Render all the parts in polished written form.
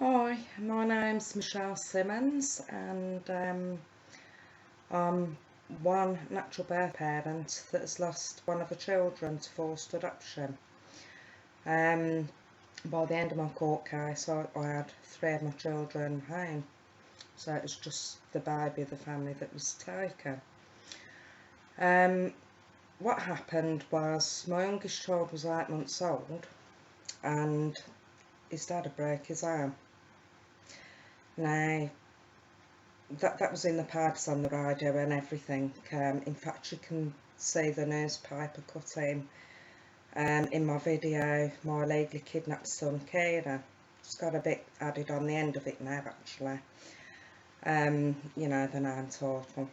Hi, my name's Michelle Simmons and I'm one natural birth parent that has lost one of her children to forced adoption. By the end of my court case I had 3 of my children home, so it was just the baby of the family that was taken. What happened was my youngest child was 8 months old and his dad had broke his arm. Now that was in the papers, on the radio and everything. In fact, you can see the newspaper cutting in my video, my illegally kidnapped son Kira. It's got a bit added on the end of it now actually. You know, the name Taunton.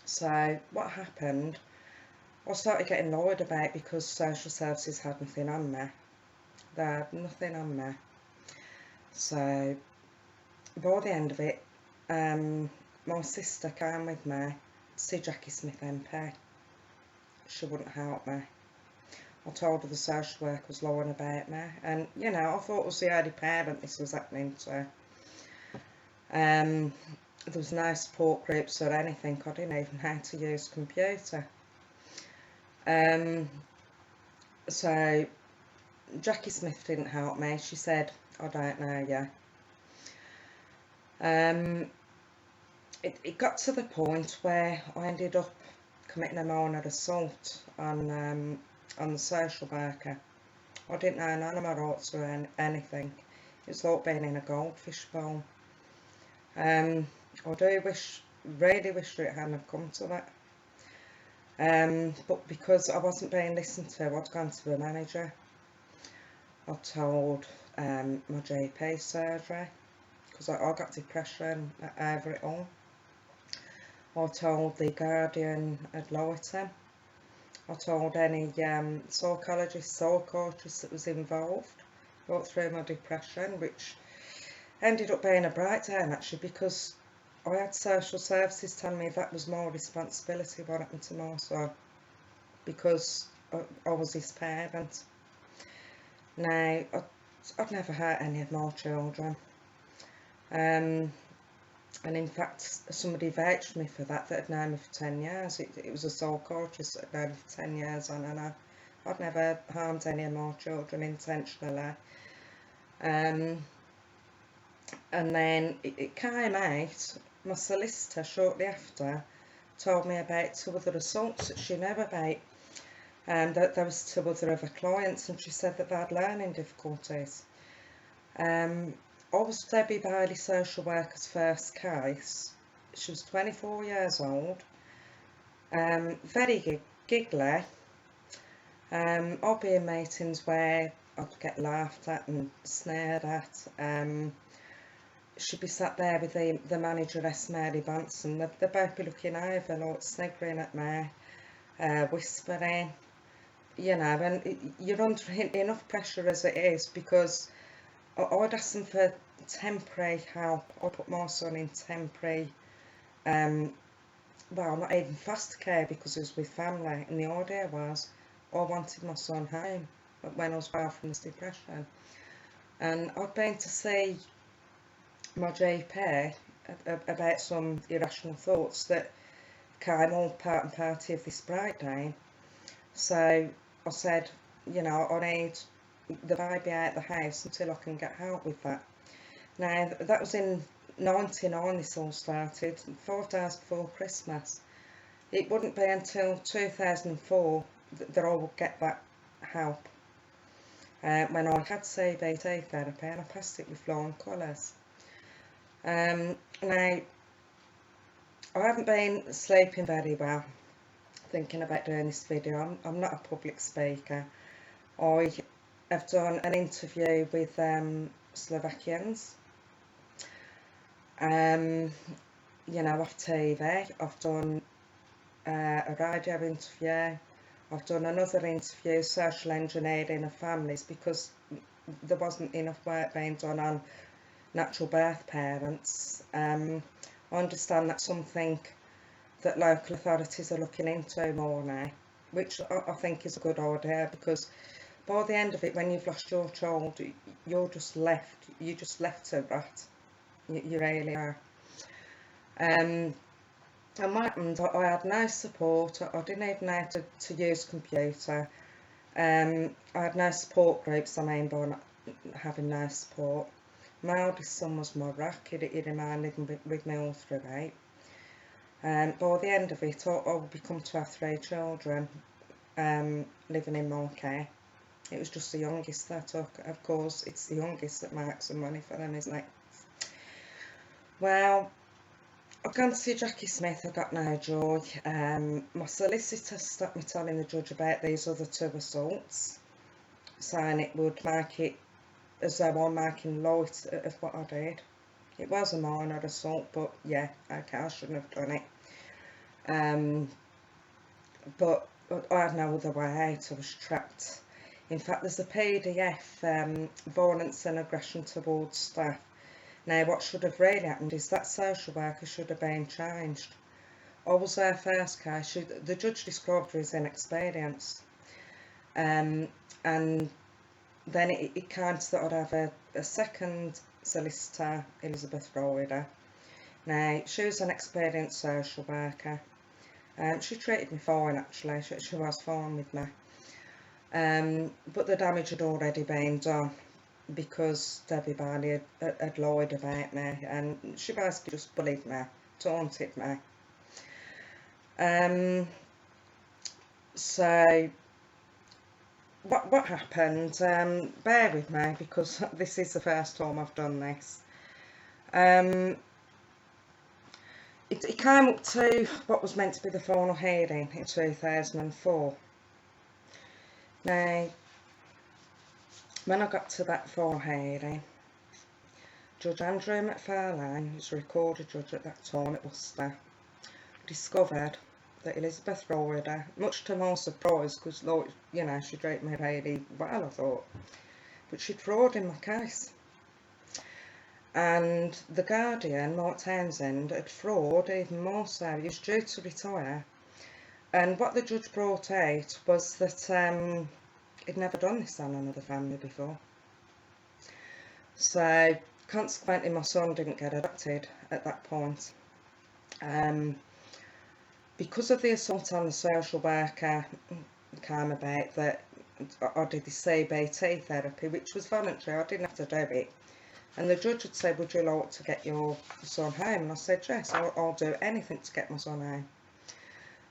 So what happened, I started getting lied about because social services had nothing on me. They had nothing on me. So by the end of it, my sister came with me to see Jacqui Smith MP. She wouldn't help me. I told her the social worker was lying about me, and you know, I thought it was the only parent this was happening to. There was no support groups or anything. I didn't even know how to use a computer. So Jacqui Smith didn't help me. She said, "I don't know you." It got to the point where I ended up committing a minor assault on the social worker. I didn't know none of my rights or anything. It was like being in a goldfish bowl. I really wish that it hadn't come to that. But because I wasn't being listened to, I'd gone to the manager. I told my GP surgery, because I got depression over it all. I told the Guardian ad litem. I told any psychologist, psychiatrist that was involved right through my depression, which ended up being a breakdown actually, because I had social services telling me that was my responsibility what happened to my son, because I was his parent. Now, I'd never hurt any of my children. And in fact, somebody vouched me for that had known me for 10 years. It was a psychiatrist that had known me for 10 years on, and I've never harmed any of my children intentionally. And then it came out, my solicitor shortly after told me about 2 other assaults that she knew about. That there was 2 other of her clients, and she said that they had learning difficulties. I was Debbie Bailey social worker's first case. She was 24 years old, very giggly. I'd be in meetings where I'd get laughed at and sneered at. She'd be sat there with the manageress, Mary Bonson. They'd both be looking over, like sniggering at me, whispering, you know, and you're under enough pressure as it is, because I'd ask them for temporary help. I put my son in temporary, well, not even foster care, because it was with family, and the idea was I wanted my son home when I was well from this depression. And I'd been to see my GP about some irrational thoughts that came all part and party of this breakdown. So I said, you know, I need the baby out of the house until I can get help with that. Now, that was in 99 this all started, 5 days before Christmas. It wouldn't be until 2004 that I would get that help, when I had CBT therapy, and I passed it with flying colours. Now, I haven't been sleeping very well thinking about doing this video. I'm not a public speaker. I have done an interview with Slovakians, you know, off TV. I've done a radio interview. I've done another interview, social engineering of families, because there wasn't enough work being done on natural birth parents. I understand that's something that local authorities are looking into more now, which I think is a good idea, because by the end of it, when you've lost your child, you're just left to rot. You really are. And what happened, I had no support. I didn't even know how to use a computer. I had no support groups, I mean by not having no support. My oldest son was my rock. He'd remained living with me all through it. By the end of it, I would become to have 3 children living in my care. It was just the youngest that I took. Of course, it's the youngest that makes some money for them, isn't it? Well, I've gone to see Jacqui Smith. I got no joy. My solicitor stopped me telling the judge about these other 2 assaults, saying it would make it as though I'm making light of what I did. It was a minor assault, but yeah, okay, I shouldn't have done it. But I had no other way out. I was trapped. In fact, there's a PDF, violence and aggression towards staff. Now, what should have really happened is that social worker should have been changed. I was their first case. The judge described her as inexperienced. And then it came to that I'd have a second solicitor, Elizabeth Ryder. Now, she was an experienced social worker. She treated me fine, actually. She was fine with me. But the damage had already been done, because Debbie Bailey had lied about me, and she basically just bullied me, taunted me. So what happened, bear with me, because this is the first time I've done this. It came up to what was meant to be the final hearing in 2004. Now, when I got to that final hearing, Judge Andrew McFarlane, who was a recorded judge at that time at Worcester, discovered that Elizabeth Ryder, much to my surprise, because, like, you know, she treated me really well, I thought, but she'd frauded my case. And the Guardian, Mark Townsend, had fraud even more so. He was due to retire, and what the judge brought out was that he'd never done this on another family before. So consequently, my son didn't get adopted at that point. Because of the assault on the social worker came about, that I did the CBT therapy, which was voluntary. I didn't have to do it. And the judge had said, would you like to get your son home? And I said, yes, I'll do anything to get my son home.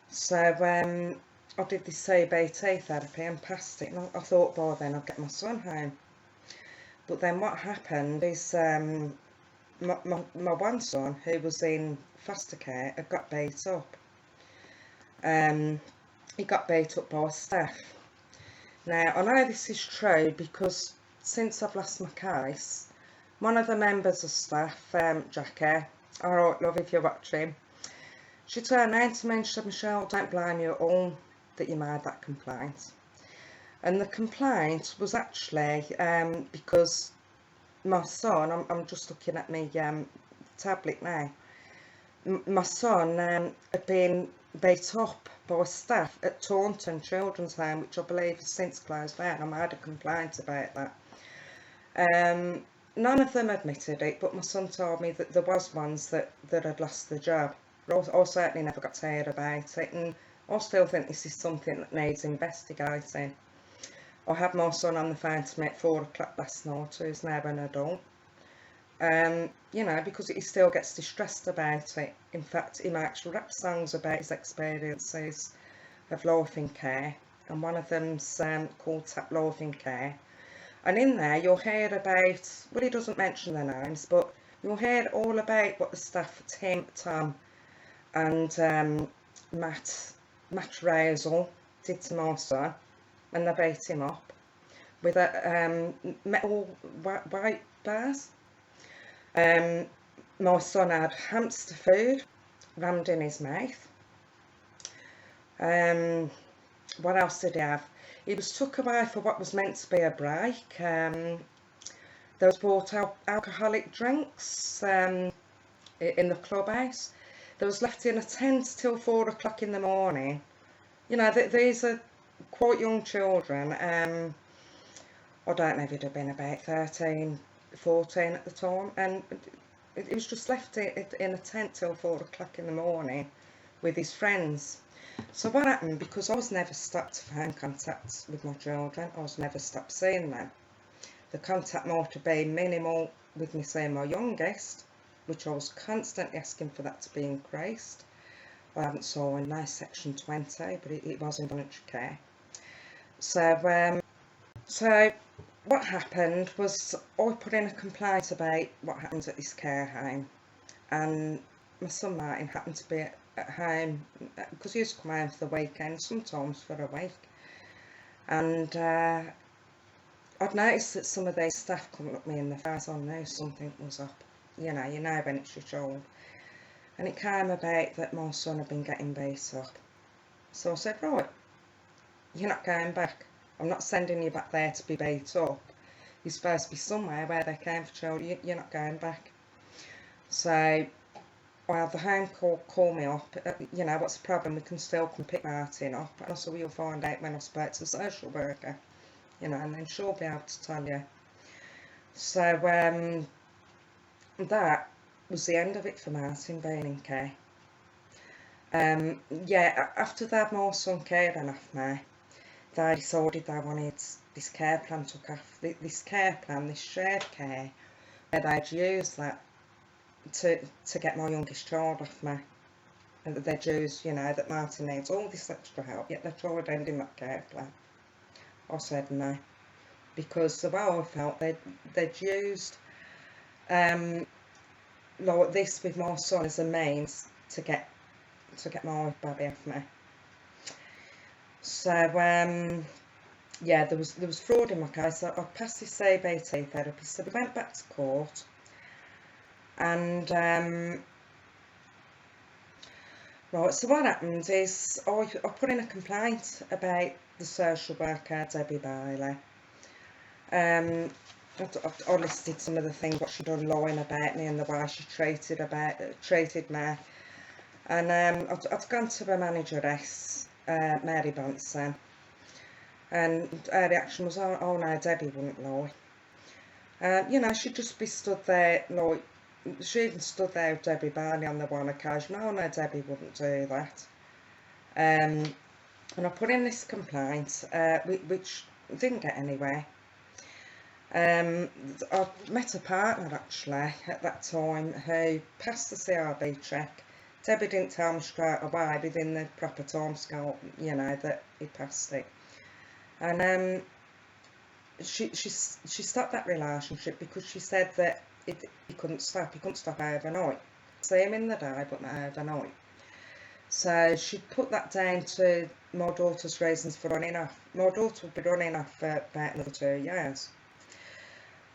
So I did the CBT therapy and passed it, and I thought by then I'd get my son home. But then what happened is my one son, who was in foster care, had got beat up. He got beat up by staff. Now, I know this is true because since I've lost my case, one of the members of staff, Jacqui, alright love if you're watching, she turned around to me and she said, Michelle, don't blame you at all that you made that complaint. And the complaint was actually because my son, I'm just looking at my tablet now, my son had been beat up by staff at Taunton Children's Home, which I believe has since closed down. I made a complaint about that. None of them admitted it, but my son told me that there was ones that had lost their job. I certainly never got to hear about it, and I still think this is something that needs investigating. I had my son on the phone to me at 4 o'clock last night, who's now an adult. You know, because he still gets distressed about it. In fact, he makes rap songs about his experiences of life in care, and one of them's called Tap Life in Care. And in there you'll hear about, well, he doesn't mention their names, but you'll hear all about what the staff, Tim, Tom and Matt Razel, did to my son, and they beat him up with a metal white bars. My son had hamster food rammed in his mouth. What else did he have? He was took away for what was meant to be a break. There was bought alcoholic drinks in the clubhouse. There was left in a tent till 4 o'clock in the morning. You know, these are quite young children. I don't know if he'd have been about 13, 14 at the time, and he was just left in a tent till 4 o'clock in the morning with his friends. So what happened, because I was never stopped to phone contact with my children, I was never stopped seeing them. The contact might have been minimal with me seeing my youngest, which I was constantly asking for that to be increased. I haven't signed no section 20, but it was in voluntary care. So what happened was I put in a complaint about what happens at this care home, and my son Martin happened to be at home because he used to come home for the weekend, sometimes for a week, and I'd noticed that some of these staff couldn't look me in the face. I knew something was up. You know when it's your child. And it came about that my son had been getting beat up. So I said, right, you're not going back. I'm not sending you back there to be beat up. You're supposed to be somewhere where they care for children. You're not going back. So I had the home call me up. You know, what's the problem? We can still come pick Martin up. And I said, well, you'll find out when I spoke to the social worker. You know, and then she'll be able to tell you. So that was the end of it for Martin being in care. Yeah, after they had my son caring off me, they decided they wanted this care plan took off. This care plan, this shared care, where they'd use that to get my youngest child off me. And that they'd use, you know, that Martin needs all this extra help, yet they tried ending that care plan. I said no, because the way I felt they'd used like this with my son as a means to get my baby off me. So yeah, there was fraud in my case. I passed this CBT therapy, so we went back to court, and right, so what happened is I put in a complaint about the social worker, Debbie Bailey. I listed some of the things what she'd done lying about me and the way she treated me. And I'd gone to the manageress, Mary Bonson, and her reaction was, oh no, Debbie wouldn't lie. You know, she'd just be stood there, like, she even stood there with Debbie Bailey on the one occasion. Oh no, Debbie wouldn't do that. And I put in this complaint, which didn't get anywhere. I met a partner actually at that time who passed the CRB check. Debbie didn't tell me straight away within the proper time scale, you know, that he passed it. And she stopped that relationship because she said that he couldn't stop overnight. See him in the day but not overnight. So she put that down to my daughter's reasons for running off. My daughter would be running off for about another 2 years.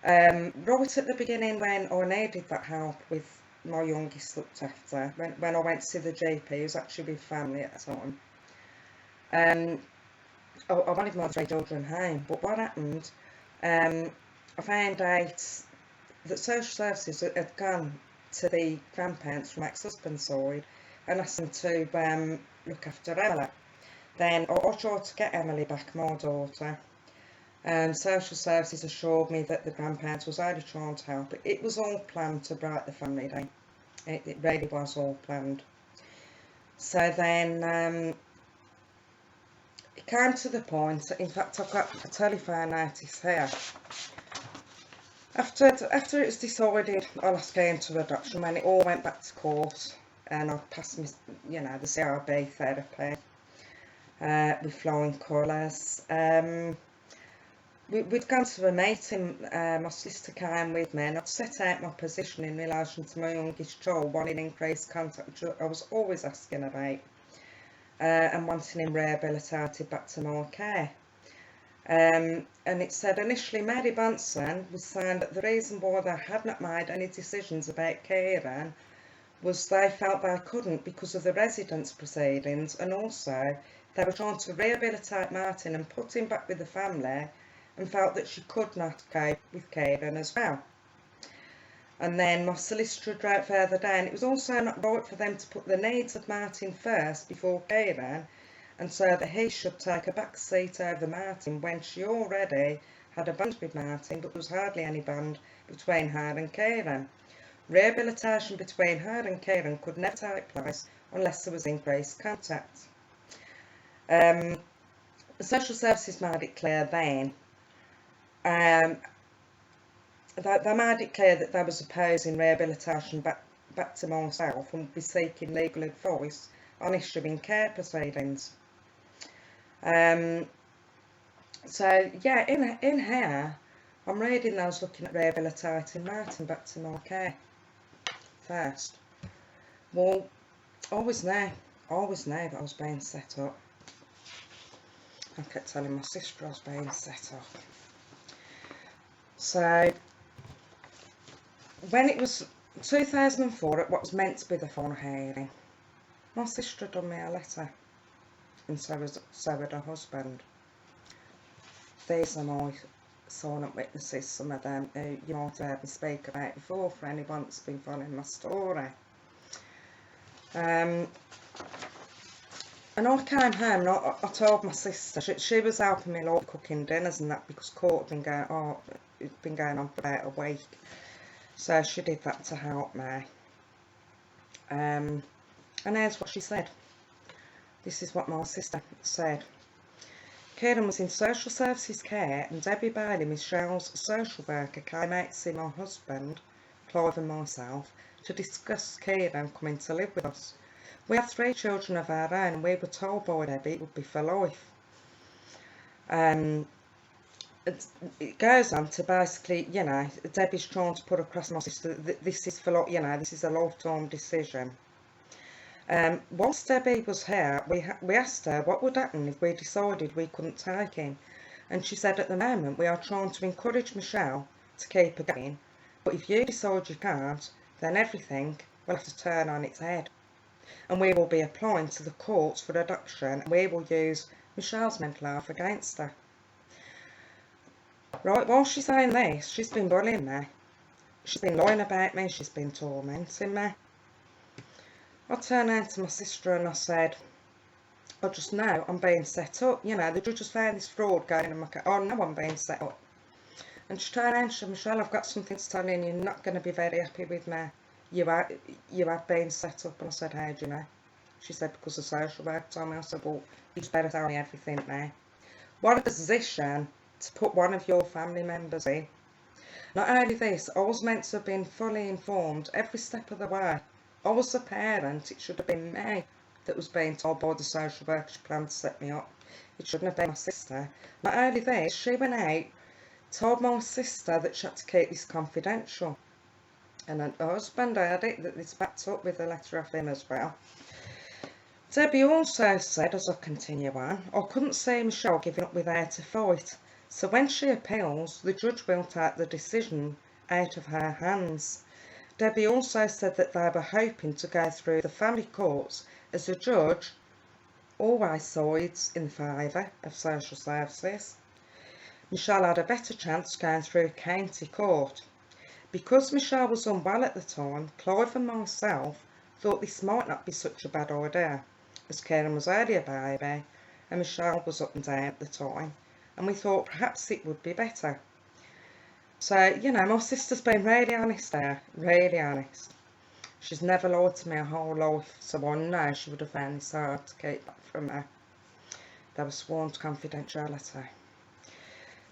Right at the beginning, when I needed that help with my youngest looked after, when I went to see the GP, who was actually with family at the time, I wanted my 3 children home, but what happened, I found out that social services had gone to the grandparents from ex-husband's side and asked them to look after Emily. Then I tried to get Emily back, my daughter. Social services assured me that the grandparents was only trying to help. It was all planned to break the family down. It really was all planned. So then it came to the point, in fact I've got a telephone notice here. After it was decided I'll have to go into adoption, when it all went back to court and I passed me, you know, the CRB therapy with flying colours. We'd gone to a meeting, my sister came with me, and I'd set out my position in relation to my youngest child, wanting increased contact, which I was always asking about, and wanting him rehabilitated back to my care. And it said initially Mary Bonson was saying that the reason why they had not made any decisions about caring was they felt they couldn't because of the residence proceedings, and also they were trying to rehabilitate Martin and put him back with the family, and felt that she could not cope with caring as well. And then my solicitor wrote further down, it was also not right for them to put the needs of Martin first before caring, and so that he should take a back seat over Martin when she already had a bond with Martin, but there was hardly any bond between her and Kieran. Rehabilitation between her and Kieran could never take place unless there was increased contact. The social services made it clear then, they made it clear that they was opposing rehabilitation back to myself and would be seeking legal advice on issuing care proceedings. So yeah, in here, I'm reading those looking at rehabilitating Martin back to my care first. Well, I always knew that I was being set up. I kept telling my sister I was being set up. So when it was 2004, at what was meant to be the final hearing, my sister had done me a letter, and so had her husband. These are my silent witnesses, some of them who you might have heard me speak about before, for anyone that's been following my story. And I came home and I told my sister, she was helping me like cooking dinners and that, because court had been going on for about a week. So she did that to help me. And here's what she said. This is what my sister said. Kieran was in social services care, and Debbie Bailey, Michelle's social worker, came out to see my husband, Clive, and myself to discuss Kieran coming to live with us. We have 3 children of our own, and we were told by Debbie it would be for life. It goes on to basically, you know, Debbie's trying to put across my sister that this is for, you know, this is a lifetime decision. Whilst Debbie was here, we asked her what would happen if we decided we couldn't take him, and she said at the moment we are trying to encourage Michelle to keep her going, but if you decide you can't, then everything will have to turn on its head, and we will be applying to the courts for adoption, and we will use Michelle's mental health against her. Right, while she's saying this, she's been bullying me, she's been lying about me, she's been tormenting me. I turned around to my sister and I said, I just know I'm being set up. You know, the judge has found this fraud going in my case. Oh, no, I'm being set up. And she turned around and said, Michelle, I've got something to tell you and you're not going to be very happy with me. You have been set up. And I said, how do you know? She said, because the social worker told me. I said, well, you just better tell me everything now. What a position to put one of your family members in. Not only this, I was meant to have been fully informed every step of the way. I was the parent, it should have been me that was being told by the social worker she planned to set me up. It shouldn't have been my sister. Not only this, she went out, told my sister that she had to keep this confidential. And her husband heard it, that it's backed up with a letter off him as well. Debbie also said, as I continue on, I couldn't see Michelle giving up without a fight. So when she appeals, the judge will take the decision out of her hands. Debbie also said that they were hoping to go through the family courts, as the judge always sides in favour of social services. Michelle had a better chance going through county court. Because Michelle was unwell at the time, Clive and myself thought this might not be such a bad idea, as Kieran was only a baby and Michelle was up and down at the time, and we thought perhaps it would be better. So, you know, my sister's been really honest there, really honest. She's never lied to me her whole life, so I know she would have found this hard to keep back from her. There was sworn to confidentiality.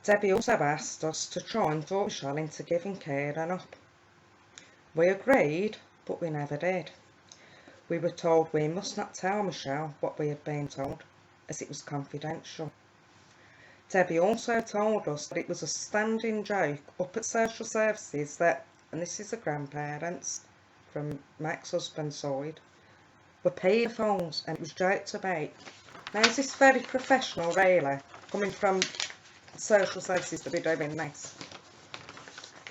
Debbie also asked us to try and talk Michelle into giving Kieran up. We agreed, but we never did. We were told we must not tell Michelle what we had been told, as it was confidential. Debbie also told us that it was a standing joke up at social services that, and this is the grandparents from Mac's husband's side, were paedophiles, and it was joked about. Now, is this very professional, really, coming from social services to be doing this?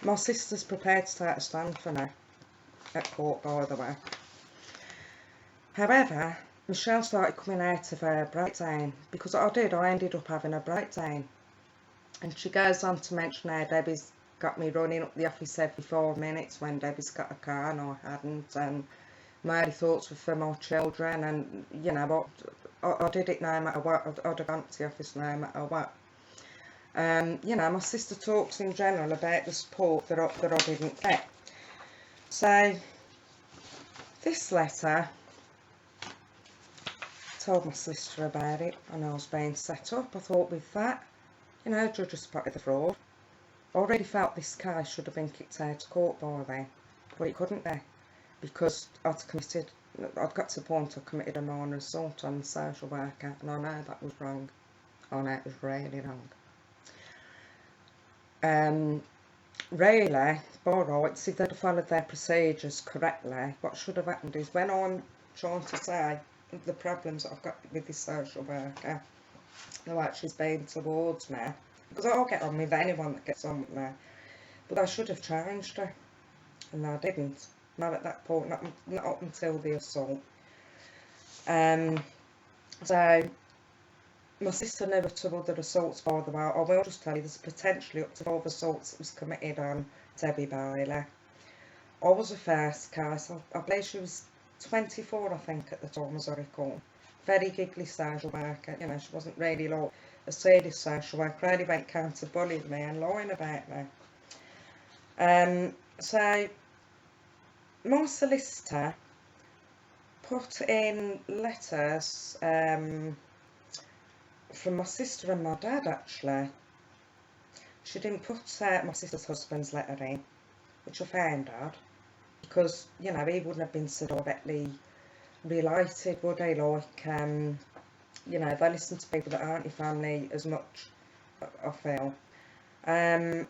My sister's prepared to take a stand for now, at court, by the way. However, Michelle started coming out of her breakdown, because I ended up having a breakdown. And she goes on to mention how Debbie's got me running up the office every 4 minutes when Debbie's got a car and I hadn't, and my only thoughts were for my children, and you know what, I did it no matter what. I'd have gone to the office no matter what. You know, my sister talks in general about the support that I didn't get. So this letter told my solicitor about it, and I was being set up. I thought, with that, you know, judge has spotted the fraud. I already felt this case should have been kicked out of court by then, but it couldn't be, because I'd got to the point I committed a minor assault on the social worker, and I know that was wrong. I know it was really wrong. Really, by rights, if they'd have followed their procedures correctly, what should have happened is, when I'm trying to say the problems that I've got with this social worker, the way she's been towards me, because I'll get on with anyone that gets on with me, but I should have changed her, and I didn't. Not at that point, not up until the assault. So my sister never took other assaults, by the way. I will just tell you, there's potentially up to 5 assaults that was committed on Debbie Bailey. I was the first case. I believe she was 24, I think, at the time, as I recall. Very giggly social worker, you know, she wasn't really like a serious social worker, really went counter-bullying me and lying about me. So my solicitor put in letters from my sister and my dad, actually. She didn't put my sister's husband's letter in, which I found odd, because, you know, he wouldn't have been so directly related, would he? Like, you know, they listen to people that aren't your family as much, I feel. And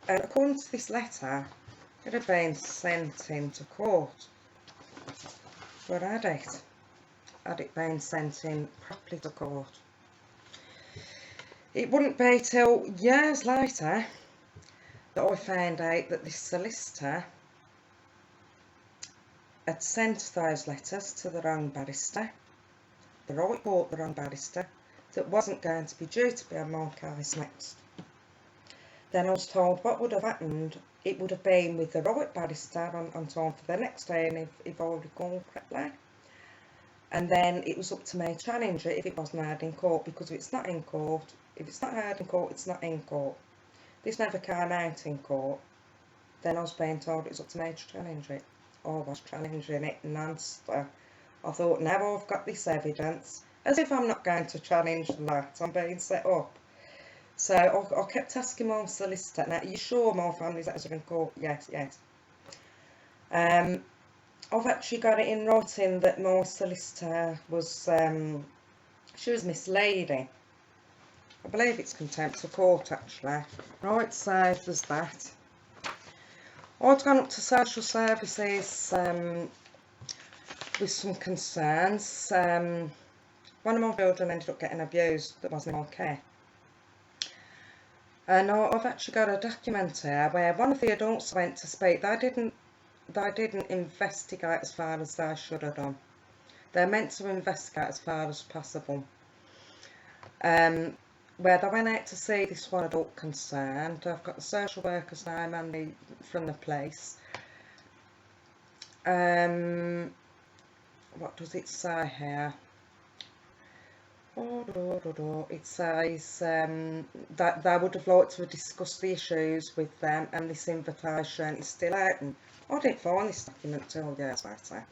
according to this letter, it had been sent into court. But had it been sent in properly to court? It wouldn't be till years later that I found out that this solicitor had sent those letters to the wrong barrister, the right court, the wrong barrister, that wasn't going to be due to be on my case next. Then I was told what would have happened, it would have been with the right barrister on time for the next day, if I recall correctly. And then it was up to me to challenge it if it wasn't heard in court, because if it's not in court, if it's not heard in court, it's not in court. This never came out in court. Then I was being told it was up to me to challenge it. I was challenging it non-stop. I thought, now I've got this evidence, as if I'm not going to challenge that, I'm being set up. So I kept asking my solicitor, now, are you sure my family's actually in court? Yes, yes. I've actually got it in writing that my solicitor was, she was misleading. I believe it's contempt of court, actually. Right, so there's that. I'd gone up to social services with some concerns. One of my children ended up getting abused that wasn't in my care. And I've actually got a document here where one of the adults went to speak. They didn't investigate as far as they should have done. They're meant to investigate as far as possible. Where they went out to see this one adult concerned. I've got the social worker's name and from the police. What does it say here? It says that they would have liked to have discussed the issues with them, and this invitation is still open. I didn't find this document till years later.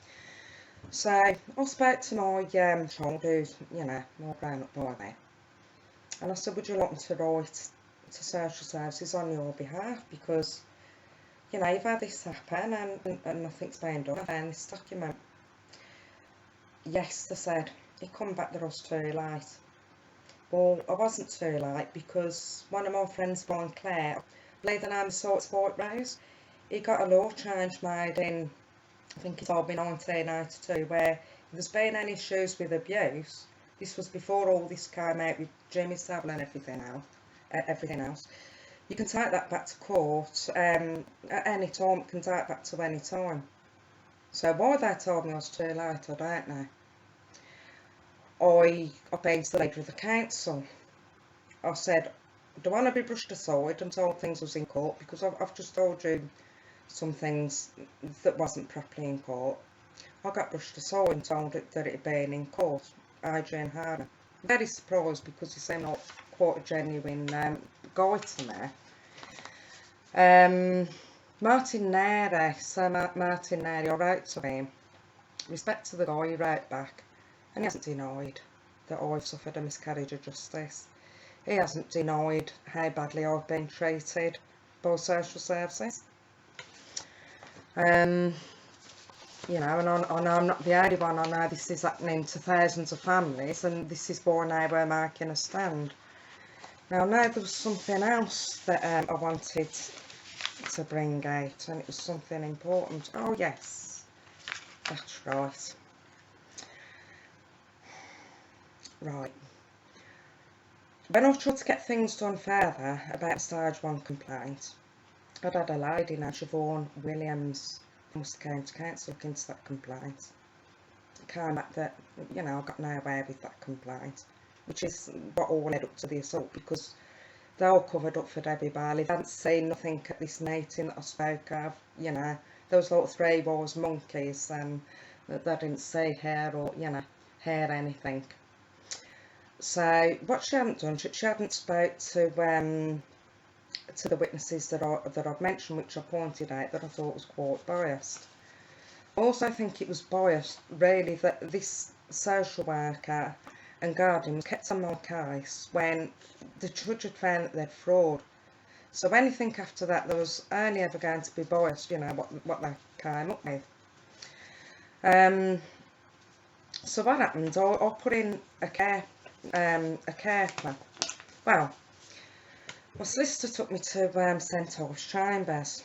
So I spoke to my child, who's, you know, more grown up by now, and I said, would you like me to write to social services on your behalf, because, you know, you've had this happen and nothing's been done. I found this document. Yes, they said. He come back that I was too late. Well, I wasn't too late, because one of my friends, Brian Clare, I believe the name of Sorts White Rose, he got a law change made in, I think it's all been 1982, where if there's been any issues with abuse, this was before all this came out with Jimmy Savile and everything else, you can take that back to court at any time. You can take it back to any time. So why they told me I was too late, I don't know. I've been to the leader of the council. I said, I don't want to be brushed aside and told things was in court, because I've just told you some things that wasn't properly in court. I got brushed aside and told that it had been in court. Adrian Harden. Very surprised, because he seemed like quite a genuine guy to me. Martin Neri, Sir Martin Neri, I wrote to him. Respect to the guy, he wrote back, and he hasn't denied that I've suffered a miscarriage of justice. He hasn't denied how badly I've been treated by social services. You know, and I know I'm not the only one. I know this is happening to thousands of families, and this is why now we're making a stand. Now, I know there was something else that I wanted to bring out, and it was something important. Oh yes, that's right. Right. When I tried to get things done further about a stage 1 complaint, I'd had a lady now, Siobhan Williams, from Worcestershire Council Council, look into that complaint. It came back that, you know, I got nowhere with that complaint, which is what all led up to the assault, because they all covered up for Debbie Bailey. They hadn't seen nothing at this meeting that I spoke of, you know. There was like 3 wise monkeys that they didn't see her or, you know, hear anything. So what she hadn't done, she hadn't spoke to the witnesses that I've mentioned, which I pointed out that I thought was quite biased. I also think it was biased, really, that this social worker and guardian was kept on my case when the judge had found that they'd fraud. So anything after that, there was only ever going to be biased, you know, what they came up with. So what happened? I put in a care plan. Well, my solicitor took me to St Ives Chambers,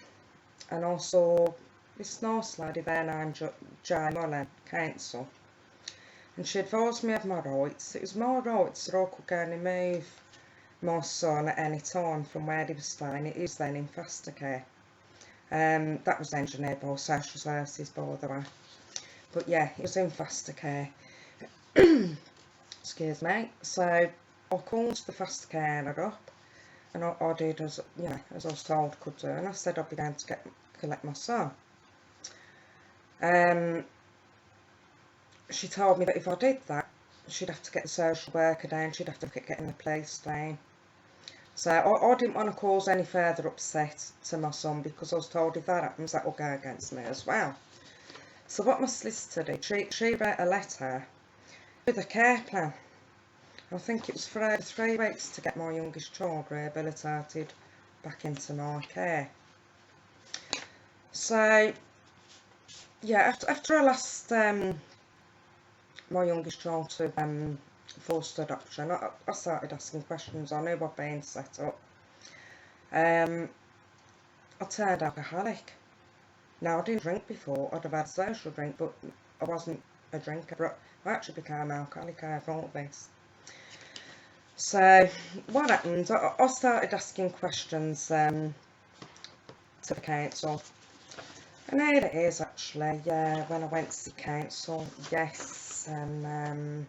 and I saw this nice lady there named Jane Mullen, counsel, and she advised me of my rights. It was my rights that I could go and remove my son at any time from where he was staying. It is then in foster care. That was engineered by social services, by the way. But yeah, it was in foster care. Excuse me. So I called the foster carer up, and I did as, you know, as I was told I could do, and I said I'd be going to collect my son. She told me that if I did that, she'd have to get the social worker down, she'd have to look at getting the police down. So I didn't want to cause any further upset to my son, because I was told if that happens, that will go against me as well. So what my solicitor did, she wrote a letter with a care plan. I think it was for over 3 weeks to get my youngest child rehabilitated back into my care. So yeah, after I lost my youngest child to forced adoption, I started asking questions. I knew what being set up. I turned alcoholic. Now, I didn't drink before. I'd have had a social drink, but I wasn't a drinker. But I actually became alcoholic over all this. So what happened? I started asking questions to the council. And here it is, actually, yeah, when I went to the council, yes, and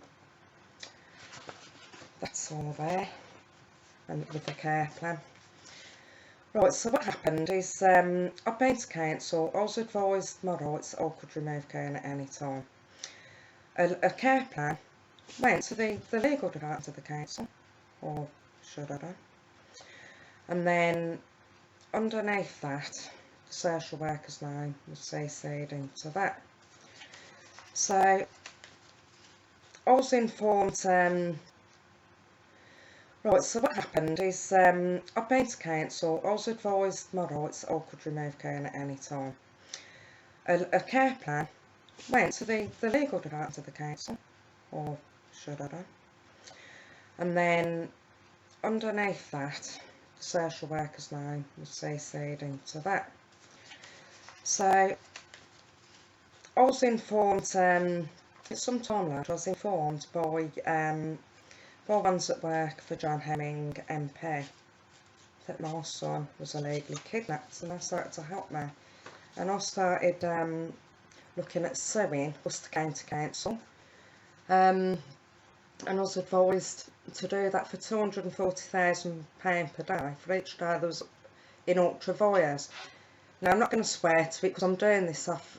that's all there, and with the care plan. Right, so what happened is, I've been to council. I was advised my rights that I could remove Kane at any time. A care plan went to the legal department of the council, or should I do? And then underneath that, social worker's name was CC'd into that. So I was informed, right, so what happened is, I've been to council. I was advised my rights that I could remove Kane at any time. A care plan went to the legal department of the council, or should I do? And then underneath that, social worker's name was CC'd into that. So I was informed, some time later, I was informed by ones that work for John Hemming MP that my son was illegally kidnapped, and they started to help me. And I started looking at suing Worcester County Council, and I was advised to do that for £240,000 per day for each day there was in ultra vires. Now, I'm not going to swear to it because I'm doing this off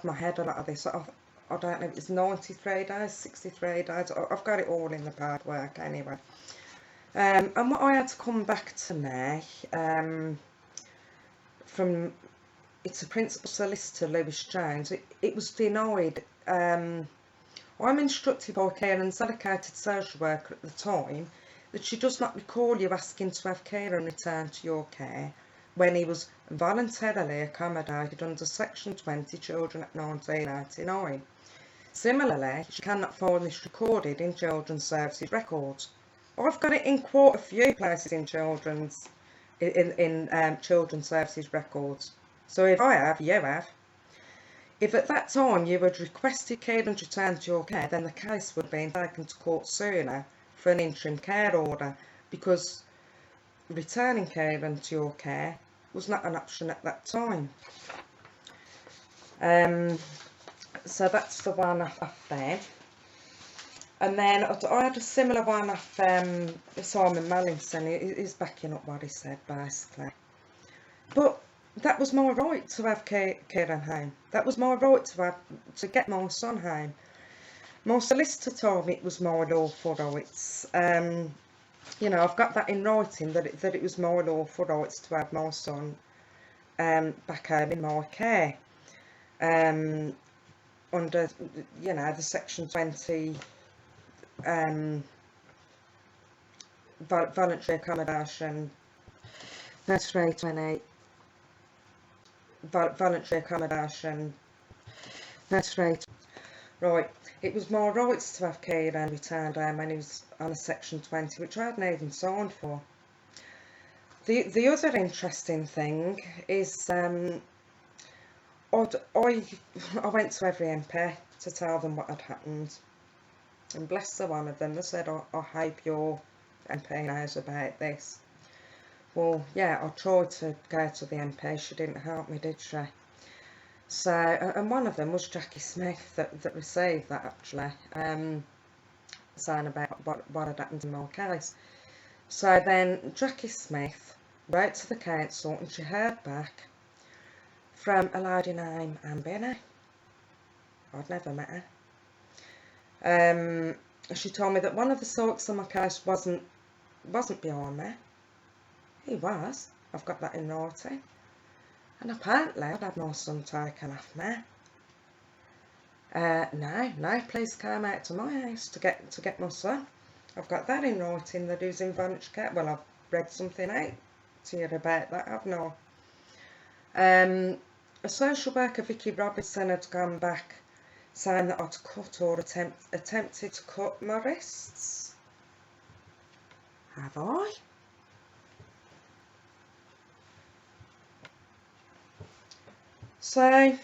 my head, a lot of this. I don't know if it's 93 days, 63 days. I've got it all in the paperwork anyway. And what I had to come back to me from, it's a principal solicitor, Lewis Jones, it was denied. I'm instructed by Kieran's allocated social worker at the time that she does not recall you asking to have Kieran return to your care when he was voluntarily accommodated under Section 20 Children Act 1989. Similarly, she cannot find this recorded in Children's Services records. I've got it in quite a few places in Children's Services records. So if I have, you have. If at that time you had requested Kieran's return to your care, then the case would have been taken to court sooner for an interim care order, because returning Kieran to your care was not an option at that time. So that's the one off there. And then I had a similar one off Simon Mallinson. He's backing up what he said, basically. But that was my right to have Kieran home. That was my right to get my son home. My solicitor told me it was my lawful rights. You know, I've got that in writing that it was my lawful rights to have my son back home in my care. Under, you know, the Section 20 voluntary accommodation, that's right, 28 voluntary accommodation, that's right. Right, it was my rights to have Kieran returned home when he was on a Section 20, which I hadn't even signed for. The other interesting thing is I went to every MP to tell them what had happened, and bless the one of them, they said, I hope your MP knows about this. Well, yeah, I tried to go to the MP, she didn't help me, did she? So, and one of them was Jacqui Smith that received that, actually, saying about what had happened in my case. So then Jacqui Smith wrote to the council, and she heard back from a lady named Ambina. I'd never met her. She told me that one of the sources on my case wasn't behind me. He was. I've got that in writing. And apparently I'd had my son taken off me. No, police came out to my house to get my son. I've got that in writing that he was in voluntary care. Well, I've read something out to you about that, haven't I? A social worker, Vicky Robinson, had gone back saying that I'd cut or attempted to cut my wrists. Have I? So I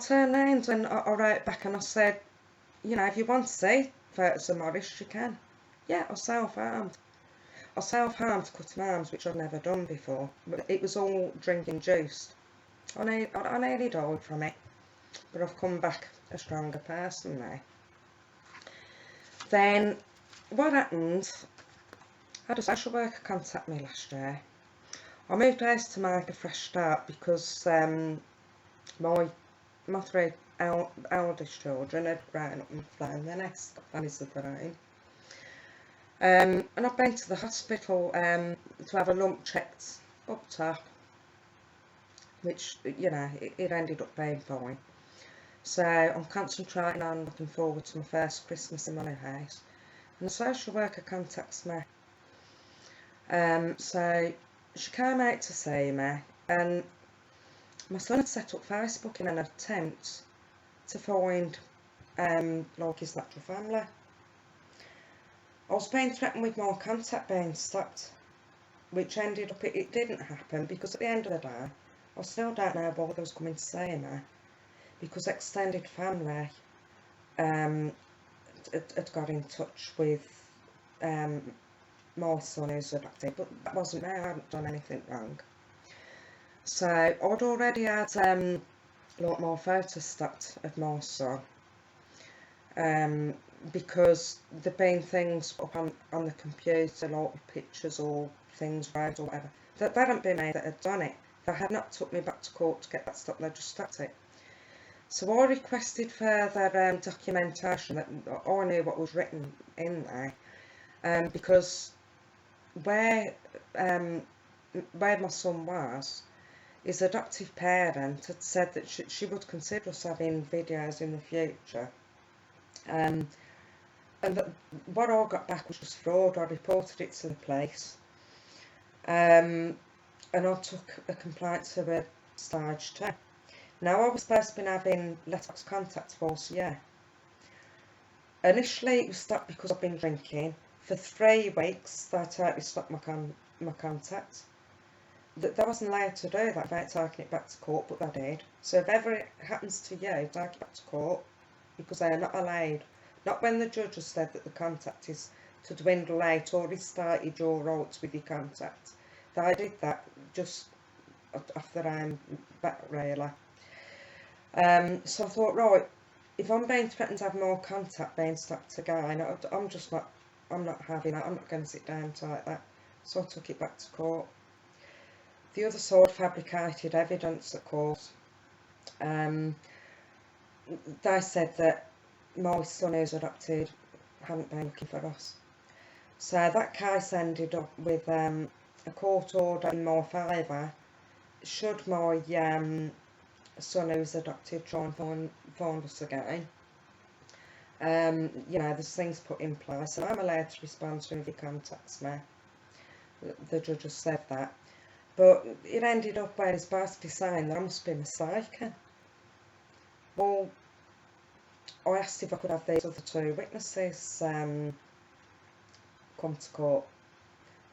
turned round and I wrote back and I said, you know, if you want to see photos of my wrists, you can. Yeah, I self-harmed. I self-harmed cutting arms, which I've never done before. But it was all drink-induced. I nearly died from it, but I've come back a stronger person now. Then, what happened, I had a social worker contact me last year. I moved house to make a fresh start because my 3 eldest children had grown up and flown their nest, got families of their own. And I've been to the hospital to have a lump checked up top, which, you know, it ended up being fine. So I'm concentrating on looking forward to my first Christmas in my new house. And the social worker contacts me. So she came out to see me, and my son had set up Facebook in an attempt to find like his natural family. I was being threatened with my contact being stopped, which ended up, it didn't happen, because at the end of the day, I still don't know why they was coming to see me, because extended family had got in touch with my son who's adopted, but that wasn't me, I hadn't done anything wrong. So I'd already had like my photos stopped of my son, because there'd been things up on the computer, like with pictures or things raised or whatever. That hadn't been me that had done it. They had not took me back to court to get that stopped, they just stopped it. So I requested further documentation that I knew what was written in there, because where my son was, his adoptive parent had said that she would consider us having videos in the future. And what I got back was just fraud. I reported it to the police. And I took a complaint to a stage 2. Now, I was supposed to be having letterbox contact for a year. Initially, it was stopped because I've been drinking. For 3 weeks, they totally stopped my contact. They wasn't allowed to do that without taking it back to court, but they did. So if ever it happens to you, take it back to court, because they are not allowed. Not when the judge has said that the contact is to dwindle out or restarted your rights with your contact. They did that just off their own back, really. So I thought, right, if I'm being threatened to have more contact being stopped again, I'm not having that. I'm not going to sit down and take that. So I took it back to court. The other side fabricated evidence, of course. They said that my son who's adopted hadn't been looking for us. So that case ended up with a court order in my favour should my son who's adopted try and find us again. You know, there's things put in place, and I'm allowed to respond to him if he contacts me. The judge has said that. But it ended up where he's basically saying that I must be mistaken. Well, I asked if I could have these other 2 witnesses come to court,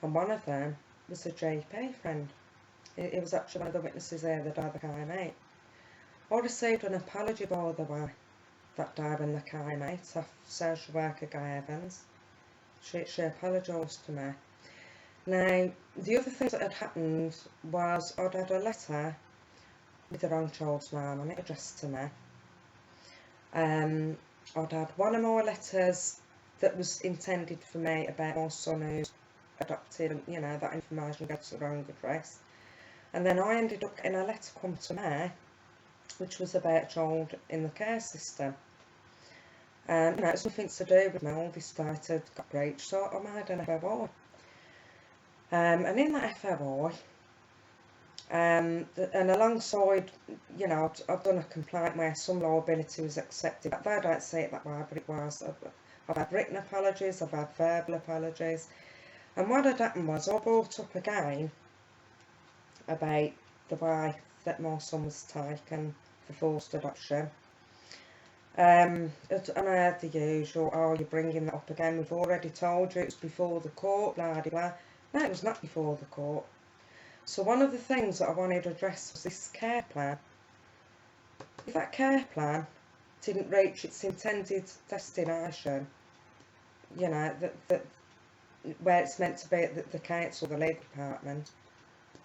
and one of them was a GP friend. It was actually one of the witnesses there that day they came out. I received an apology, by the way, that day when they came out, off social worker Gaye Evans. She apologised to me. Now, the other thing that had happened was I'd had a letter with the wrong child's name on it addressed to me. I'd had one of my letters that was intended for me about my son who's adopted, and you know, that information got to the wrong address. And then I ended up getting a letter come to me which was about a child in the care system. You know, it's nothing to do with me. All this data got breached, so I made an FOI. And in that FOI, and alongside, you know, I've done a complaint where some liability was accepted. They don't see it that way, but it was. I've had written apologies, I've had verbal apologies. And what had happened was I brought up again about the way that my son was taken for forced adoption. And I had the usual, oh, you're bringing that up again, we've already told you it was before the court, blah, blah, blah. No, it was not before the court. So one of the things that I wanted to address was this care plan. If that care plan didn't reach its intended destination, you know, that where it's meant to be at the council, the legal department,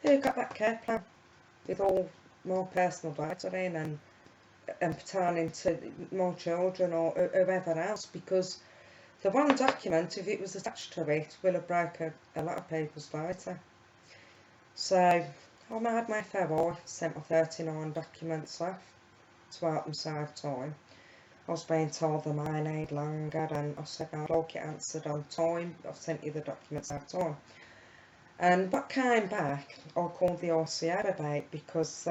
who got that care plan with all more personal data in and pertaining to more children or whoever else? Because the one document, if it was attached to it, will have broken a lot of people's data. So I made my FOI, sent my 39 documents off to help them save time. I was being told they may need longer, and I said I'd like it answered on time. I've sent you the documents out of time. And what came back, I called the RCO about, because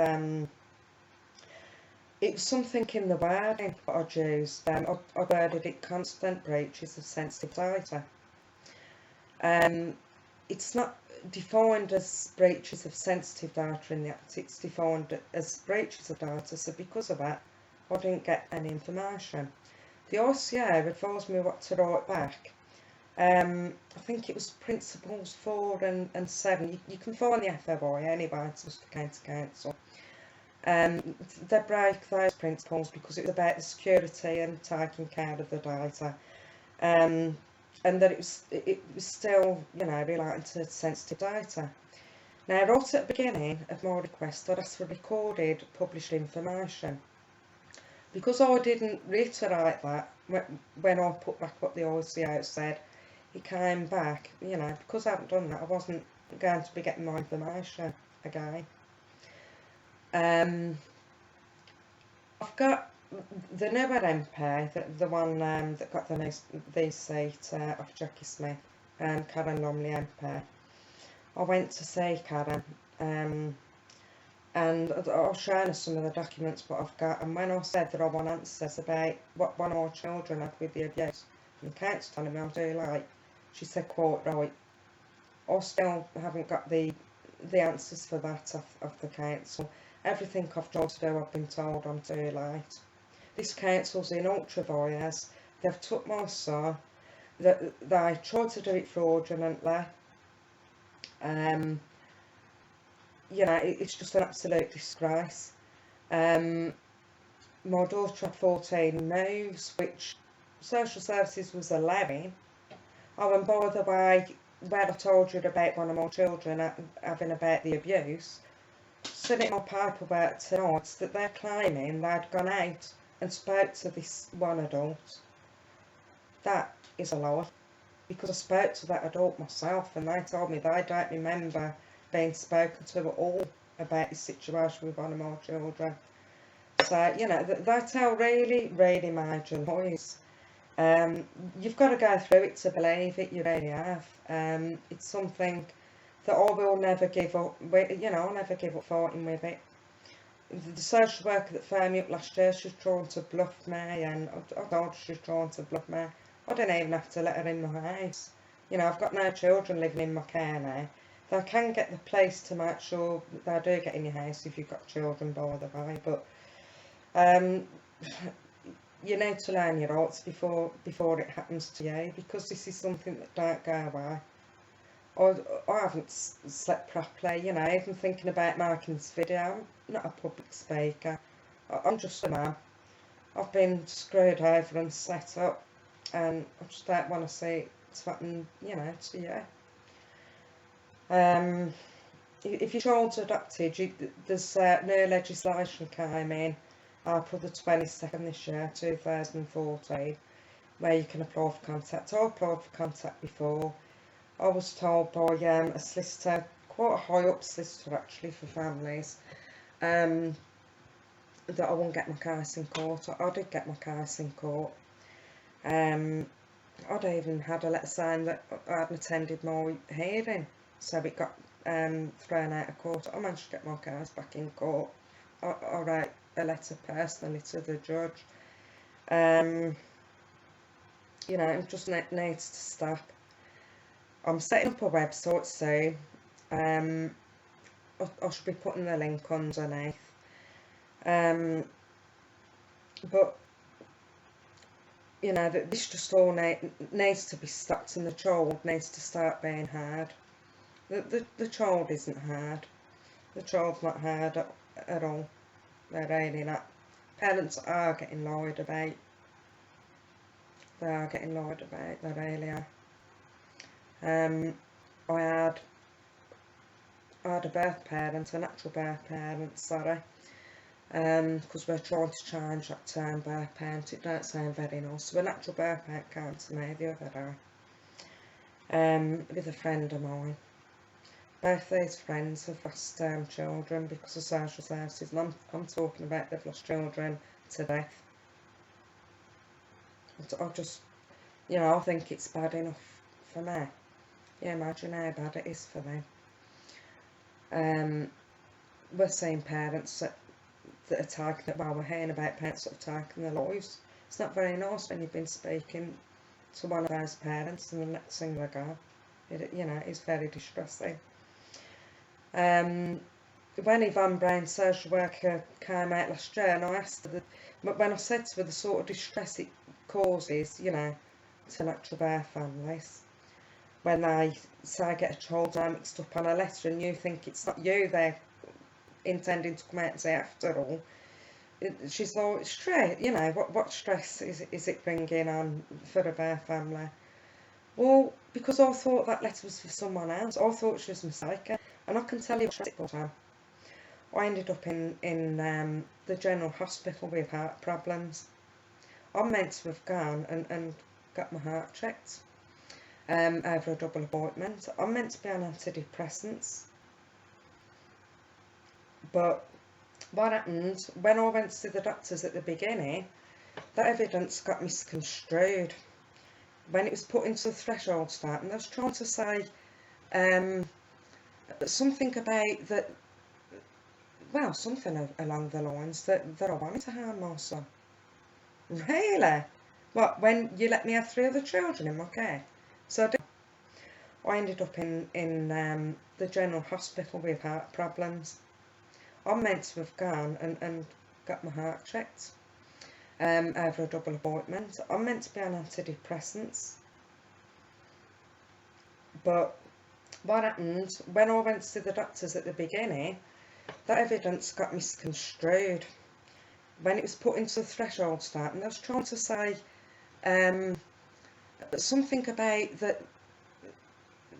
it was something in the wording that I'd used. I worded it constant breaches of sensitive data. It's not defined as breaches of sensitive data in the Act, it's defined as breaches of data, so because of that I didn't get any information. The RCO advised me what to write back. I think it was principles 4 and 7. You can find the FOI anyway, it's just the County Council. They break those principles because it was about the security and taking care of the data. And that it was still, you know, relating to sensitive data. Now, right at the beginning of my request, I'd asked for recorded, published information. Because I didn't reiterate that when I put back what the RCO said, it came back, you know, because I haven't done that, I wasn't going to be getting my information again. I've got the newer MP, the one that got the seat off Jacqui Smith, Karen Lumley MP. I went to see Karen, and I'll show her some of the documents what I've got, and when I said that I want answers about what one of my children had with the abuse, and the council telling me I'm too late, she said quite right. I still haven't got the answers for that of the council. Everything I've tried to do, I've been told I'm too late. This council's in ultra vires. They've took my son. They tried to do it fraudulently. You know, it's just an absolute disgrace. My daughter had 14 moves, which social services was allowing. Oh, and by the way, where I told you about one of my children having about the abuse, seen it in my paperwork tonight that they're claiming they'd gone out and spoke to this one adult. That is a lie, because I spoke to that adult myself and they told me they don't remember being spoken to at all about this situation with one of my children. So, you know, they tell really, really major lies. You've got to go through it to believe it, you really have. It's something that I will never give up, you know, I'll never give up fighting with it. The social worker that phoned me up last year, she was trying to bluff me, and I told her she was trying to bluff me. I didn't even have to let her in my house. You know, I've got no children living in my care now. They can get the police to make sure that they do get in your house if you've got children, by the way, but you need to learn your rights before it happens to you, because this is something that don't go away. I haven't slept properly, you know, even thinking about making this video. I'm not a public speaker, I'm just a man. I've been screwed over and set up, and I just don't want to see it happen, you know, to you. If your child's adopted, there's new legislation came in April the 22nd this year, 2014, where you can apply for contact. I applied for contact before. I was told by a solicitor, quite a high up solicitor actually for families, that I wouldn't get my case in court. I did get my case in court. I'd even had a letter saying that I hadn't attended my hearing, so it got thrown out of court. I managed to get my case back in court. I wrote a letter personally to the judge. You know, it just needs to stop. I'm setting up a website soon. I should be putting the link underneath. But you know, that this just all needs to be stopped, and the child needs to start being heard. The child isn't heard. The child's not heard at all. They're really not. Parents are getting lied about. They are getting lied about. They really are. I had a birth parent, a natural birth parent, sorry, because we're trying to change that term birth parent. It don't sound very nice. So a natural birth parent came to me the other day, with a friend of mine. Both these friends have lost children because of social services, and I'm talking about they've lost children to death. I just, you know, I think it's bad enough for me. Yeah, imagine how bad it is for them. We're seeing parents that are taking it. Well, we're hearing about parents that have taken their lives. It's not very nice when you've been speaking to one of those parents and the next thing they go. You know, it's very distressing. When Yvonne Brown, social worker, came out last year, and I asked her, when I said to her the sort of distress it causes, you know, to natural birth families, when they say get a child mixed up on a letter and you think it's not you they're intending to come out and say after all, she's like, straight, you know, what stress is it bringing on for a birth family? Well, because I thought that letter was for someone else. I thought she was mistaken, and I can tell you what it was. I ended up in the general hospital with heart problems. I'm meant to have gone and got my heart checked over a double appointment. I'm meant to be on antidepressants. But what happened, when I went to the doctors at the beginning, that evidence got misconstrued. When it was put into the threshold statement, I was trying to say something about that, well, something along the lines that I wanted to harm my son. Really? What, when you let me have 3 other children in my care? So I ended up in the general hospital with heart problems. I'm meant to have gone and got my heart checked over a double appointment. I'm meant to be on antidepressants. But what happened, when I went to see the doctors at the beginning, that evidence got misconstrued. When it was put into the threshold statement, I was trying to say something about that,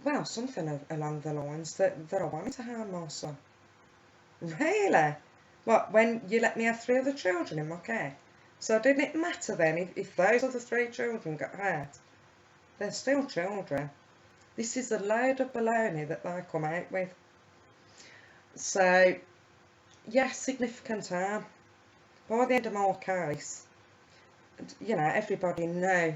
well, something along the lines that I wanted to harm my son. Really? What, when you let me have 3 other children in my care? So didn't it matter then if those other 3 children got hurt? They're still children. This is a load of baloney that they come out with. So, yes, significant harm. By the end of my case, you know, everybody knew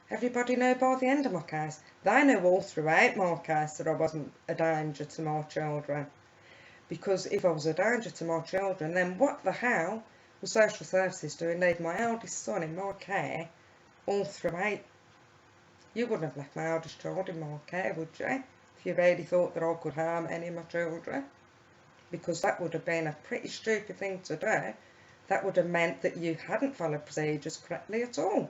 everybody knew by the end of my case. They knew all throughout my case that I wasn't a danger to my children. Because if I was a danger to my children, then what the hell was social services doing leaving my eldest son in my care all throughout? You wouldn't have left my eldest child in my care, would you? If you really thought that I could harm any of my children. Because that would have been a pretty stupid thing to do. That would have meant that you hadn't followed procedures correctly at all.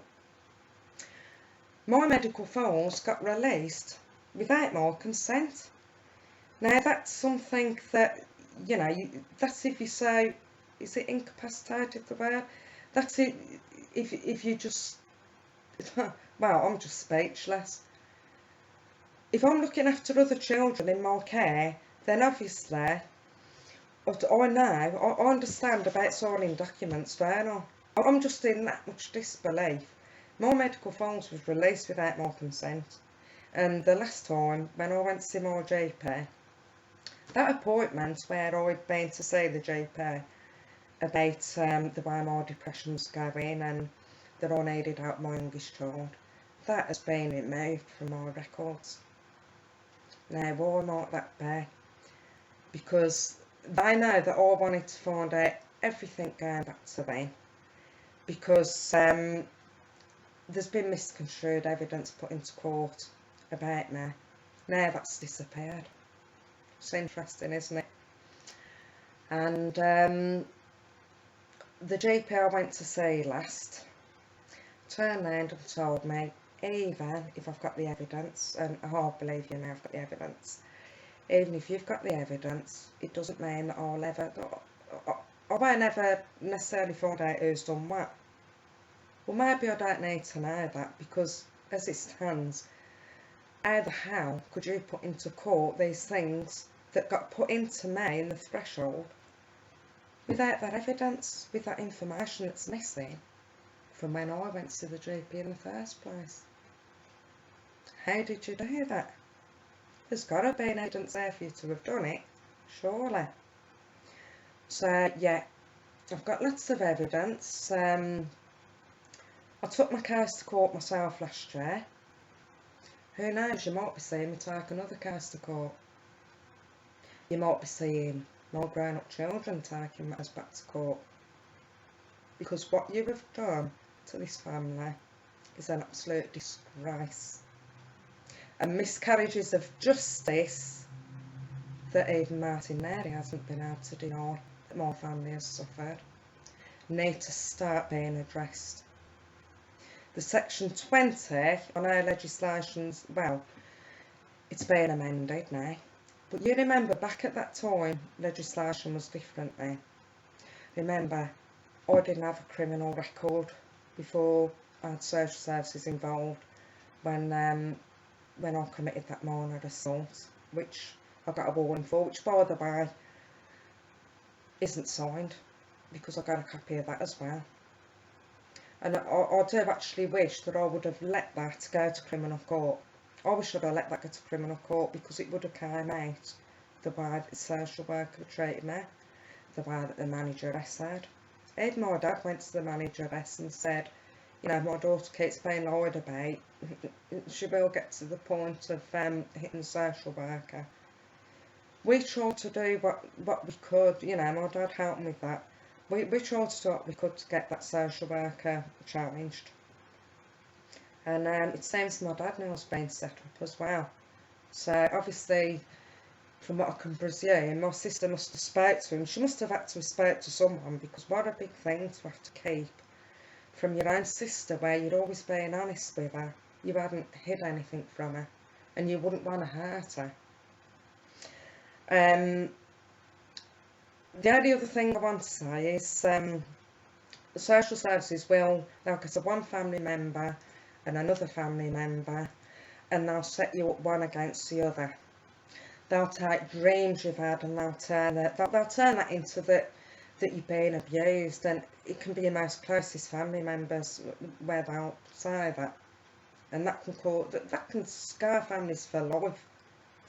My medical files got released without my consent. Now that's something that, you know, that's if you say, is it incapacitated, the word? That's it, if you just, well, I'm just speechless. If I'm looking after other children in my care, then obviously, I understand about signing documents, don't I? I'm just in that much disbelief. My medical files was released without my consent. And the last time, when I went to see my GP, that appointment where I'd been to see the GP about the way my depression was going and that I needed help my youngest child, that has been removed from my records. Now, why might that be? Because they know that I wanted to find out everything going back to them. Because there's been misconstrued evidence put into court about me. Now that's disappeared. It's interesting, isn't it? And the GP I went to see last turned round and told me, even if I've got the evidence, and I believe you now I've got the evidence, even if you've got the evidence, it doesn't mean that I won't ever necessarily find out who's done what. Well, maybe I don't need to know that, because as it stands, how the hell could you put into court these things that got put into me in the threshold without that evidence, with that information that's missing from when I went to the GP in the first place? How did you do that? There's got to be an evidence there for you to have done it, surely. So, yeah, I've got lots of evidence. I took my case to court myself last year. Who knows, you might be seeing me take another case to court. You might be seeing more grown-up children taking matters back to court. Because what you have done to this family is an absolute disgrace. And miscarriages of justice that even Martin Mary hasn't been able to deny that my family has suffered need to start being addressed. The Section 20 on our legislation's, well, it's been amended now. But you remember back at that time, legislation was different then. Remember, I didn't have a criminal record before I had social services involved when I committed that minor assault, which I got a warning for, which, by the way, isn't signed, because I got a copy of that as well. And I do actually wish that I would have let that go to criminal court. I wish I'd have let that go to criminal court, because it would have came out the way that the social worker treated me, the way that the manageress said. Even my dad went to the manageress and said, you know, my daughter keeps being lied about, she will get to the point of hitting the social worker. we tried to do what we could, you know, my dad helped me with that. We tried to do what we could to get that social worker changed. And it seems my dad now is being set up as well. So obviously, from what I can presume, my sister must have spoke to him. She must have had to spoke to someone, because what a big thing to have to keep from your own sister, where you'd always been honest with her. You hadn't hid anything from her, and you wouldn't want to hurt her. The only other thing I want to say is the social services will, like I said, one family member and another family member, and they'll set you up one against the other. They'll take dreams you've had and they'll turn that into that you've been abused, and it can be your most closest family members where they'll say that, and that can scar families for life.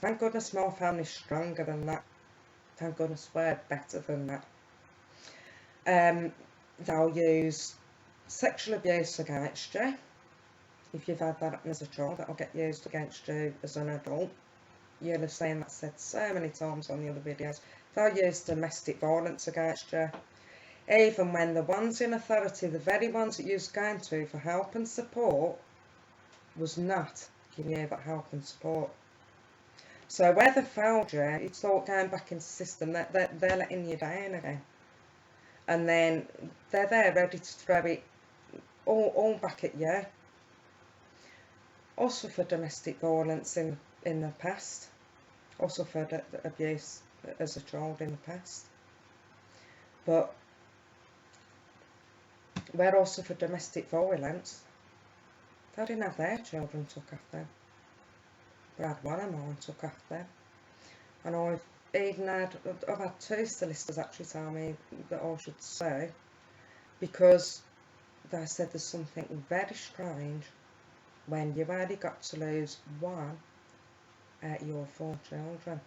Thank goodness my family's stronger than that. Thank goodness we're better than that. They'll use sexual abuse against you. If you've had that happen as a child, that'll get used against you as an adult. You'll have seen that said so many times on the other videos. They'll use domestic violence against you. Even when the ones in authority, the very ones that you was going to for help and support, was not giving you that help and support. So where they failed you, it's all going back into the system, that they're letting you down again. And then they're there ready to throw it all back at you. Also for domestic violence in the past. Also for abuse as a child in the past. But we're also for domestic violence. They didn't have their children took off them. But I had one of mine took off them. And I've had two solicitors actually tell me that I should sue, because they said there's something very strange when you've only got to lose one out of your 4 children.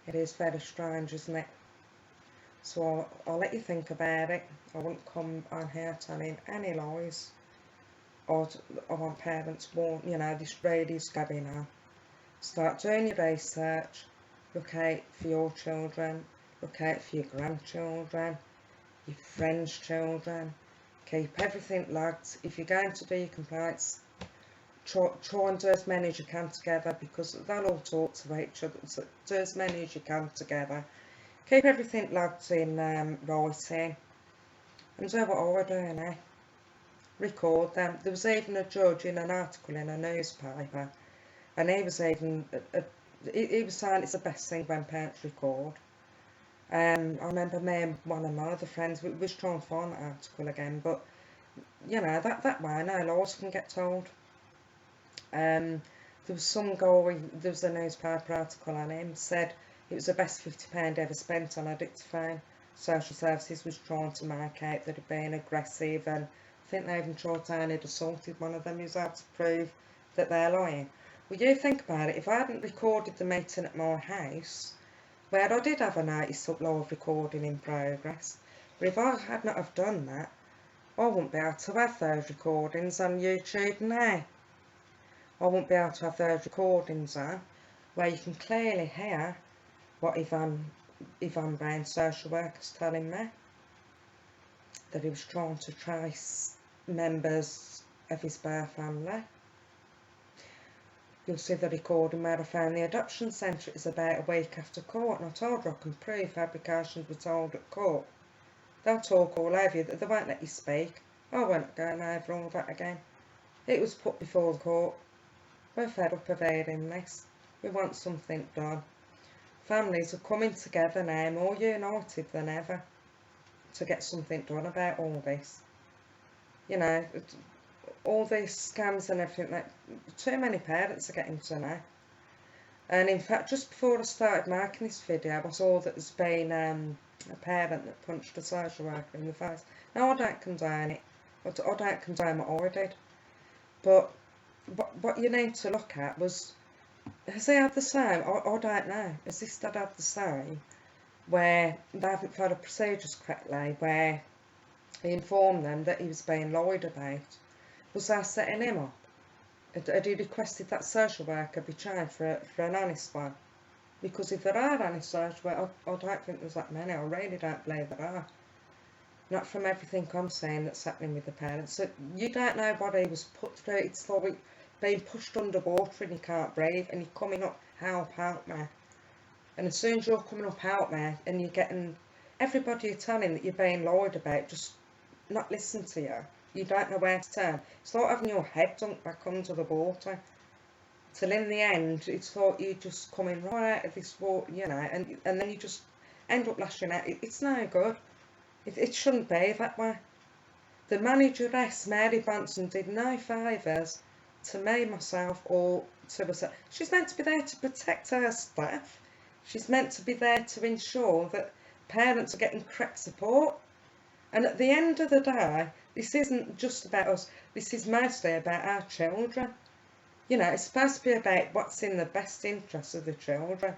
It is very strange, isn't it? So I'll let you think about it. I won't come on here telling any lies. I want parents warn, you know, this radio's going on. Start doing your research, look out for your children, look out for your grandchildren, your friends' children, keep everything logged. If you're going to do your complaints, try and do as many as you can together, because they'll all talk to each other, so do as many as you can together. Keep everything logged in writing, and do what I would do now. Record them. There was even a judge in an article in a newspaper, and he was even he was saying it's the best thing when parents record. I remember me and one of my other friends, we was trying to find that article again, but you know, that way no laws can get told. There was some guy, there was a newspaper article on him, said it was the best £50 ever spent on a dictaphone. Social services was trying to make out that he'd been aggressive, and I think they even tried to he'd assaulted one of them. He was able to prove that they're lying. Well, you think about it, if I hadn't recorded the meeting at my house, where I did have a notice of live recording in progress, but if I had not have done that, I wouldn't be able to have those recordings on YouTube now. I wouldn't be able to have those recordings on, where you can clearly hear what Yvonne Brown, social worker's telling me, that he was trying to trace members of his bare family. You'll see the recording where I found the adoption centre is about a week after court, and I told her I can prove fabrications were told at court. They'll talk all over you, they won't let you speak. I won't go over all that again. It was put before the court. We're fed up of hearing this. We want something done. Families are coming together now, more united than ever, to get something done about all this. You know, all these scams and everything, that too many parents are getting to know. And in fact, just before I started making this video, I saw that there's been a parent that punched a social worker in the face. Now, I don't condone it. I don't condone what I did. But what you need to look at was, has he had the same? I don't know. Has this dad had the same, where they haven't followed procedures correctly, where he informed them that he was being lied about? Was that setting him up? Had he requested that social worker be changed for an honest one? because if there are any social workers, I don't think there's that many. I really don't believe there are. Not from everything I'm saying that's happening with the parents. So you don't know what he was put through. It's like being pushed underwater and you can't breathe, and you're coming up, help me. And as soon as you're coming up, help me, and you're getting everybody you're telling that you're being lied about, just not listen to you. You don't know where to turn. It's like having your head dunked back under the water. Till in the end, it's like you're just coming right out of this water, you know, and then you just end up lashing out. It's no good. It shouldn't be that way. The manageress, Mary Branson, did no favours to me, myself, or to herself. She's meant to be there to protect her staff. She's meant to be there to ensure that parents are getting correct support. And at the end of the day, this isn't just about us. This is mostly about our children. You know, it's supposed to be about what's in the best interest of the children.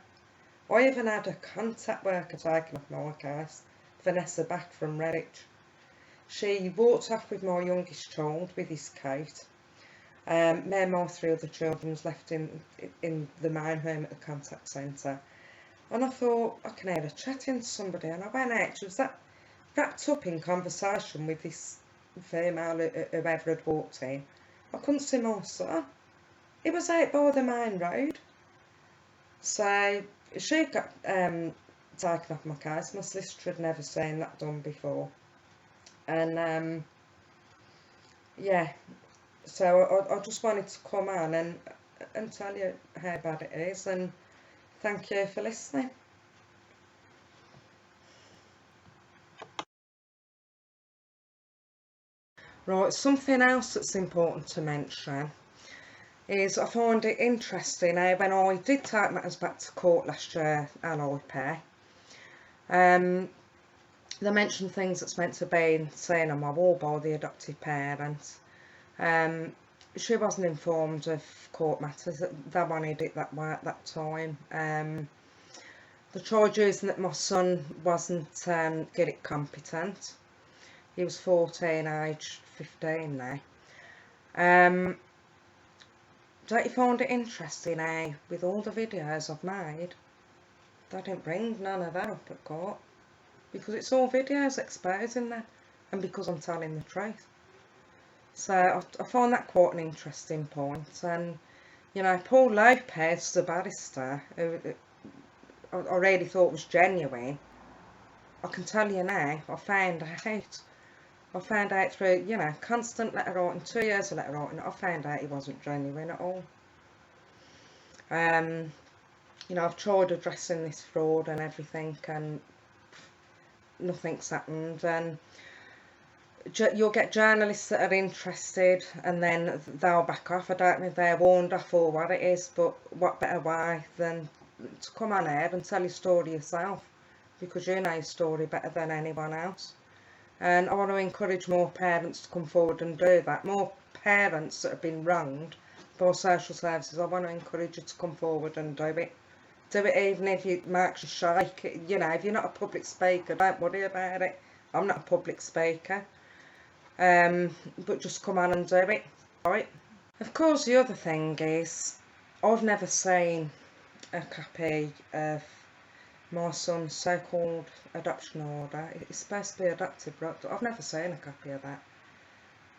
I even had a contact worker taken off my case, Vanessa back from Redditch. She walked off with my youngest child with his coat. Me and my 3 other children was left in the main room at the contact centre. And I thought, I can hear her chatting to somebody, and I went out. She was that wrapped up in conversation with this female, whoever had walked in. I couldn't see my son. It was out by the main road. So she got taken off my case. My solicitor had never seen that done before. And yeah, so I just wanted to come on and tell you how bad it is, and thank you for listening. Right, something else that's important to mention is I find it interesting how when I did take matters back to court last year, alloy pay, they mentioned things that's meant to be seen on my wall by the adoptive parents. She wasn't informed of court matters. They wanted it that way at that time. They tried using that my son wasn't Gaelic competent. He was 14, age 15 now. Don't you find it interesting how, with all the videos I've made, they didn't bring none of that up at court? Because it's all videos exposing that, and because I'm telling the truth. So I find that quite an interesting point. And, you know, Paul Lopez, the barrister, who I really thought was genuine, I can tell you now, I found out through, you know, constant letter writing, 2 years of letter writing, I found out he wasn't genuine at all. You know, I've tried addressing this fraud and everything, and nothing's happened. And you'll get journalists that are interested, and then they'll back off. I don't know if they're warned off or what it is, but what better way than to come on air and tell your story yourself, because you know your story better than anyone else. And I want to encourage more parents to come forward and do that. More parents that have been wronged by social services, I want to encourage you to come forward and do it. Do it even if you mark your shake. You know, if you're not a public speaker, don't worry about it. I'm not a public speaker. But just come on and do it. Right? Of course, the other thing is, I've never seen a copy of my son's so-called adoption order. It's supposed to be adopted, but I've never seen a copy of that.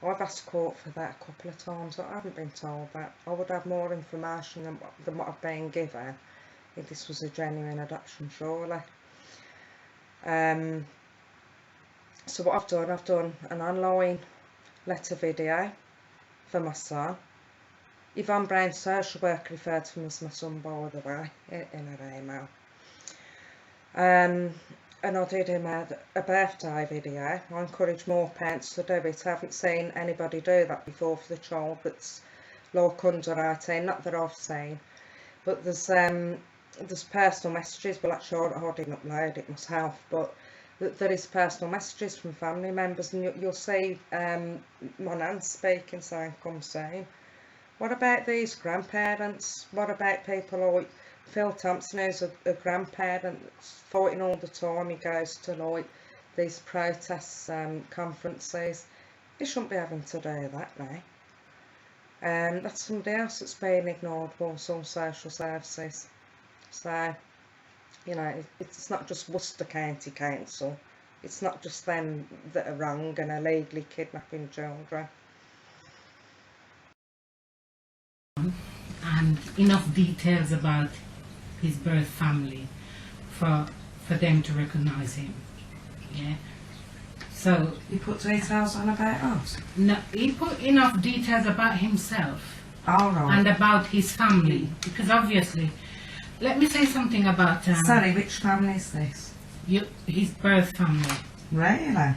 I've asked court for that a couple of times. I haven't been told that. I would have more information than what I've been given if this was a genuine adoption, surely. So what I've done an online letter video for my son. Yvonne Brown, social worker, referred to him as my son, by the way, in her email. And I did him a birthday video. I encourage more parents to do it. I haven't seen anybody do that before for the child that's like under 18, not that I've seen. But there's personal messages. Well, actually I didn't upload it myself, but there is personal messages from family members, and you'll see my nan speaking, saying come soon. What about these grandparents? What about people like Phil Thompson, who's a grandparent that's fighting all the time? He goes to like these protests, conferences. He shouldn't be having to do that now. That's somebody else that's being ignored by some social services. So You know, it's not just Worcester County Council. It's not just them that are wrong and illegally kidnapping children. And enough details about his birth family for them to recognise him. Yeah. So You put details on about us? no, he put enough details about himself All right. and about his family, because obviously, let me say something about Sorry, which family is this? his birth family. Really?